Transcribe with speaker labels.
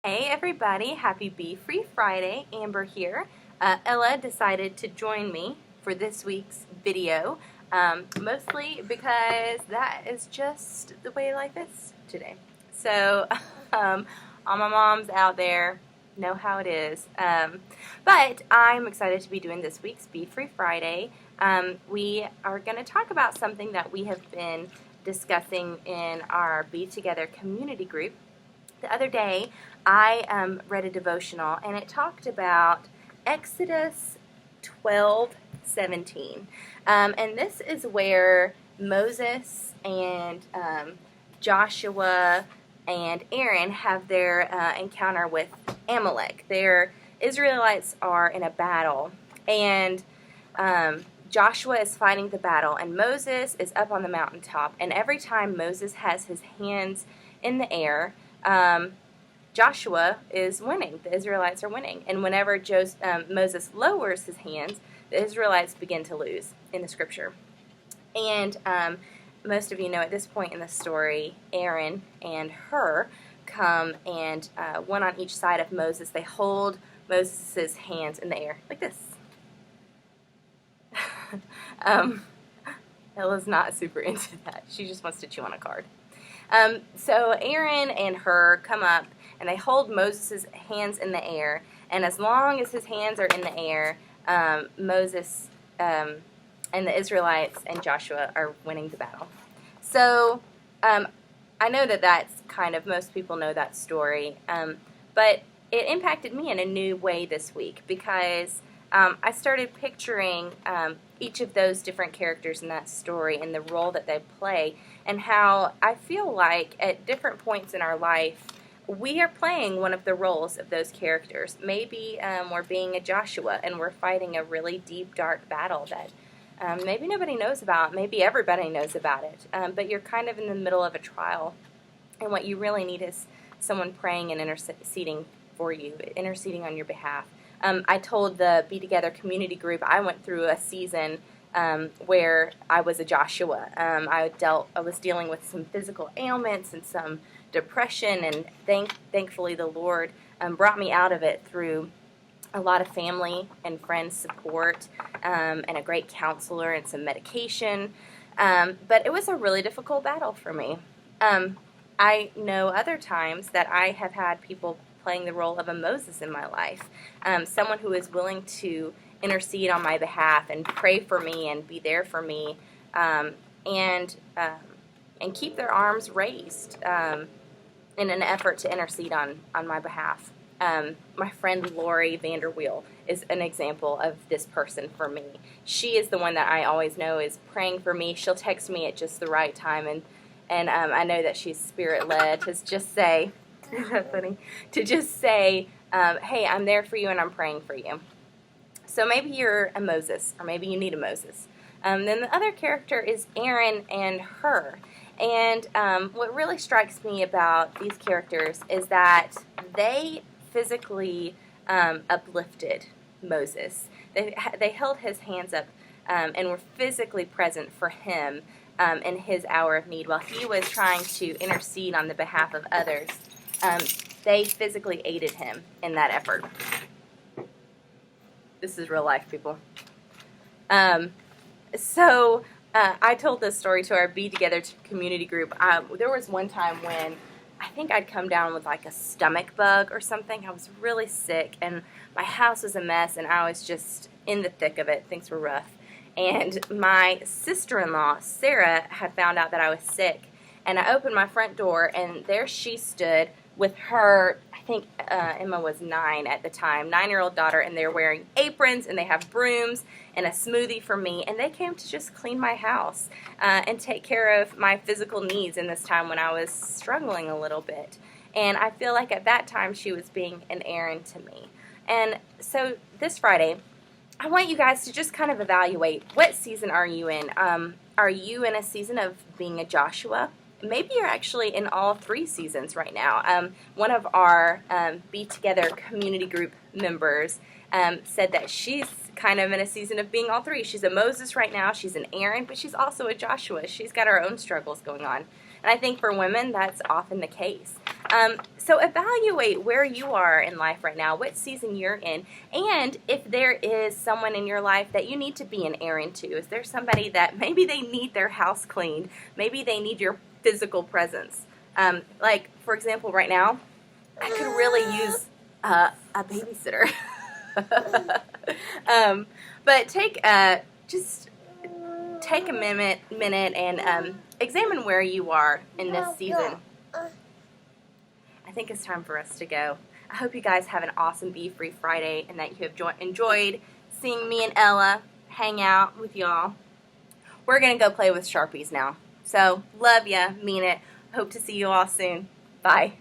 Speaker 1: Hey everybody, happy Be Free Friday. Amber here. Ella decided to join me for this week's video, mostly because that is just the way life is today. So, all my moms out there know how it is. But I'm excited to be doing this week's Be Free Friday. We are going to talk about something that we have been discussing in our Be Together community group. The other day, I read a devotional, and it talked about Exodus 12:17, and this is where Moses and Joshua and Aaron have their encounter with Amalek. Their Israelites are in a battle, and Joshua is fighting the battle, and Moses is up on the mountaintop. And every time Moses has his hands in the air, Joshua is winning. The Israelites are winning. And whenever Moses lowers his hands, the Israelites begin to lose in the scripture. And most of you know at this point in the story, Aaron and Hur come and one on each side of Moses. They hold Moses' hands in the air like this. Ella's not super into that. She just wants to chew on a card. So Aaron and Hur come up, and they hold Moses' hands in the air, and as long as his hands are in the air, Moses and the Israelites and Joshua are winning the battle. So I know that that's kind of, most people know that story, but it impacted me in a new way this week because I started picturing each of those different characters in that story and the role that they play, and how I feel like at different points in our life we are playing one of the roles of those characters. Maybe we're being a Joshua and we're fighting a really deep, dark battle that maybe nobody knows about, maybe everybody knows about it, but you're kind of in the middle of a trial, and what you really need is someone praying and interceding for you, interceding on your behalf. I told the Be Together community group I went through a season where I was a Joshua. I was dealing with some physical ailments and some depression, and thankfully the Lord brought me out of it through a lot of family and friends support, and a great counselor and some medication. But it was a really difficult battle for me. I know other times that I have had people playing the role of a Moses in my life, someone who is willing to intercede on my behalf and pray for me and be there for me, and keep their arms raised in an effort to intercede on my behalf. My friend Lori Vanderweel is an example of this person for me. She is the one that I always know is praying for me. She'll text me at just the right time, and I know that she's spirit-led to just say, isn't that funny? To just say, hey, I'm there for you and I'm praying for you. So maybe you're a Moses, or maybe you need a Moses. Then the other character is Aaron and Hur. And what really strikes me about these characters is that they physically uplifted Moses. They held his hands up and were physically present for him in his hour of need. While he was trying to intercede on the behalf of others, they physically aided him in that effort. This is real life, people. So I told this story to our Be Together community group. There was one time when I think I'd come down with like a stomach bug or something. I was really sick, and my house was a mess, and I was just in the thick of it. Things were rough. And my sister-in-law, Sarah, had found out that I was sick, and I opened my front door, and there she stood with her, I think Emma was 9 at the time, 9-year-old daughter, and they're wearing aprons, and they have brooms and a smoothie for me, and they came to just clean my house and take care of my physical needs in this time when I was struggling a little bit. And I feel like at that time she was being an Aaron to me. And so this Friday, I want you guys to just kind of evaluate, what season are you in? Are you in a season of being a Joshua? Maybe you're actually in all 3 seasons right now. One of our Be Together community group members said that she's kind of in a season of being all 3. She's a Moses right now, she's an Aaron, but she's also a Joshua. She's got her own struggles going on. And I think for women, that's often the case. So evaluate where you are in life right now, what season you're in, and if there is someone in your life that you need to be an Aaron to. Is there somebody that maybe they need their house cleaned? Maybe they need your physical presence. Like, for example, right now, I could really use a babysitter. But just take a minute and examine where you are in this season. I think it's time for us to go. I hope you guys have an awesome Be Free Friday and that you have enjoyed seeing me and Ella hang out with y'all. We're going to go play with Sharpies now. So, love ya, mean it. Hope to see you all soon. Bye.